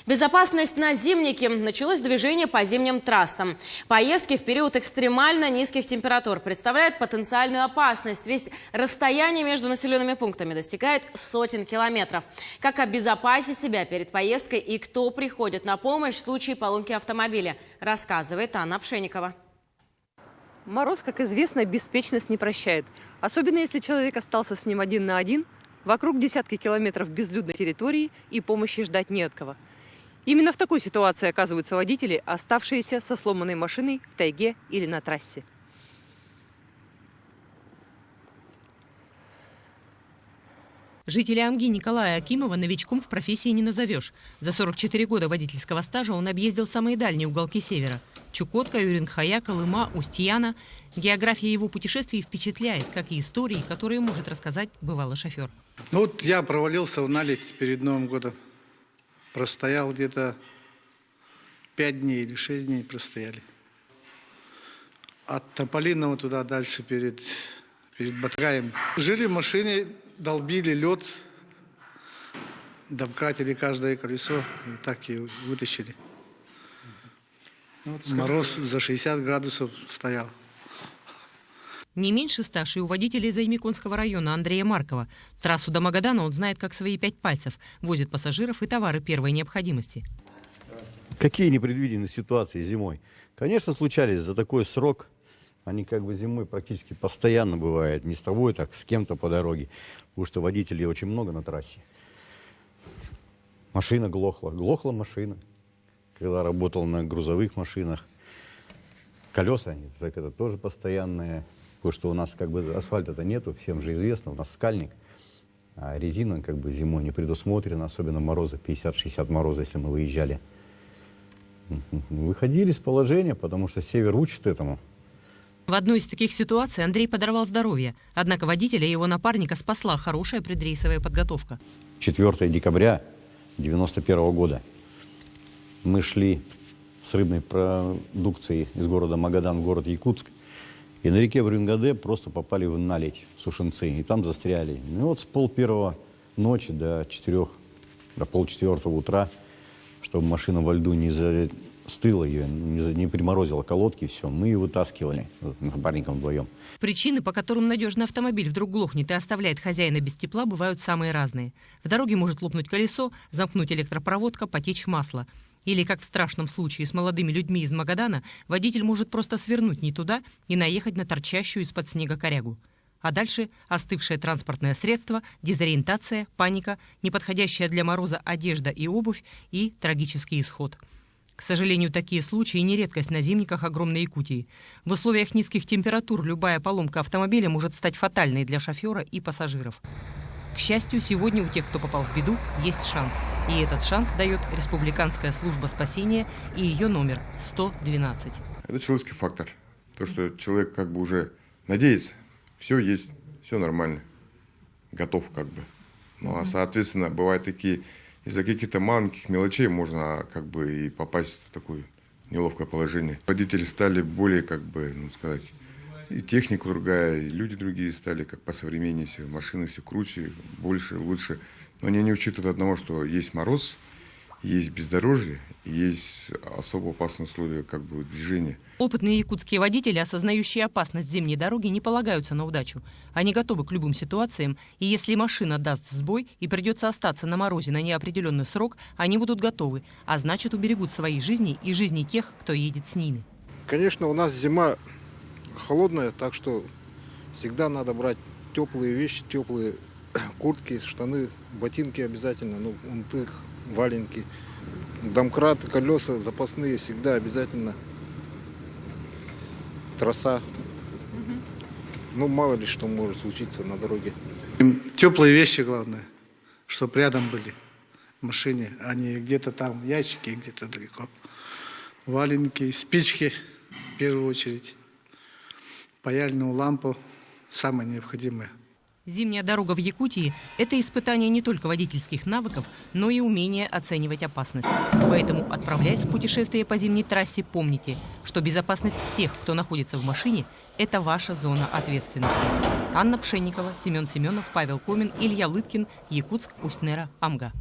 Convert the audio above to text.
Безопасность на Зимнике. Началось движение по зимним трассам. Поездки в период экстремально низких температур представляют потенциальную опасность, ведь расстояние между населенными пунктами достигает сотен километров. Как обезопасить себя перед поездкой и кто приходит на помощь в случае поломки автомобиля, рассказывает Анна Пшенникова. Мороз, как известно, беспечность не прощает. Особенно если человек остался с ним один на один, вокруг десятки километров безлюдной территории и помощи ждать не от кого. Именно в такой ситуации оказываются водители, оставшиеся со сломанной машиной в тайге или на трассе. Жителя Амги Николая Акимова новичком в профессии не назовешь. За 44 года водительского стажа он объездил самые дальние уголки севера. Чукотка, Юринхая, Колыма, Устьяна. География его путешествий впечатляет, как и истории, которые может рассказать бывалый шофер. Ну вот я провалился в наледь перед Новым годом. Простоял где-то 5 дней или 6 дней простояли. От Тополиного туда дальше перед Батраем. Жили в машине, долбили лед, домкратили каждое колесо и так и вытащили. Вот мороз за 60 градусов стоял. Не меньше стаж и у водителей Займиконского района Андрея Маркова. Трассу до Магадана он знает как свои 5 пальцев. Возит пассажиров и товары первой необходимости. Какие непредвиденные ситуации зимой? Конечно, случались за такой срок. Они как бы зимой практически постоянно бывают. Не с тобой, так с кем-то по дороге. Потому что водителей очень много на трассе. Машина глохла. Глохла машина. Когда работал на грузовых машинах. Колеса, так это тоже постоянные. Потому что у нас как бы асфальта-то нету, всем же известно, у нас скальник. А резина как бы зимой не предусмотрена, особенно морозы, 50-60 мороза, если мы выезжали. Выходили с положения, потому что север учит этому. В одной из таких ситуаций Андрей подорвал здоровье. Однако водителя и его напарника спасла хорошая предрейсовая подготовка. 4 декабря 1991 года мы шли с рыбной продукцией из города Магадан в город Якутск. И на реке Брюнгаде просто попали в наледь Сушинцы. И там застряли. И вот с 3:30 ночи до 3:30 утра, чтобы машина во льду не застыла, ее не приморозила колодки, все, мы ее вытаскивали с напарником вдвоем. Причины, по которым надежный автомобиль вдруг глохнет и оставляет хозяина без тепла, бывают самые разные. В дороге может лопнуть колесо, замкнуть электропроводка, потечь масло. Или, как в страшном случае с молодыми людьми из Магадана, водитель может просто свернуть не туда и наехать на торчащую из-под снега корягу. А дальше остывшее транспортное средство, дезориентация, паника, неподходящая для мороза одежда и обувь и трагический исход. К сожалению, такие случаи не редкость на зимниках огромной Якутии. В условиях низких температур любая поломка автомобиля может стать фатальной для шофера и пассажиров. К счастью, сегодня у тех, кто попал в беду, есть шанс. И этот шанс дает Республиканская служба спасения и ее номер 112. Это человеческий фактор. То, что человек как бы уже надеется, все есть, все нормально, готов как бы. Ну, а соответственно, бывают такие, из-за каких-то маленьких мелочей можно как бы и попасть в такое неловкое положение. Водители стали более, как бы, ну сказать, и техника другая, и люди другие стали, как по современнее все, машины все круче, больше, лучше. Но они не учитывают одного, что есть мороз, есть бездорожье, и есть особо опасные условия как бы движения. Опытные якутские водители, осознающие опасность зимней дороги, не полагаются на удачу. Они готовы к любым ситуациям, и если машина даст сбой и придется остаться на морозе на неопределенный срок, они будут готовы, а значит уберегут свои жизни и жизни тех, кто едет с ними. Конечно, у нас зима холодная, так что всегда надо брать теплые вещи, теплые куртки, штаны, ботинки обязательно, ну, унтых, валенки, домкраты, колеса запасные всегда обязательно, троса. Ну, мало ли что может случиться на дороге. Теплые вещи главное, чтобы рядом были в машине, а не где-то там ящики, где-то далеко. Валенки, спички в первую очередь. Паяльную лампу, самое необходимое. Зимняя дорога в Якутии – это испытание не только водительских навыков, но и умение оценивать опасность. Поэтому, отправляясь в путешествие по зимней трассе, помните, что безопасность всех, кто находится в машине – это ваша зона ответственности. Анна Пшенникова, Семен Семенов, Павел Комин, Илья Лыткин, Якутск, Усть-Нера, Амга.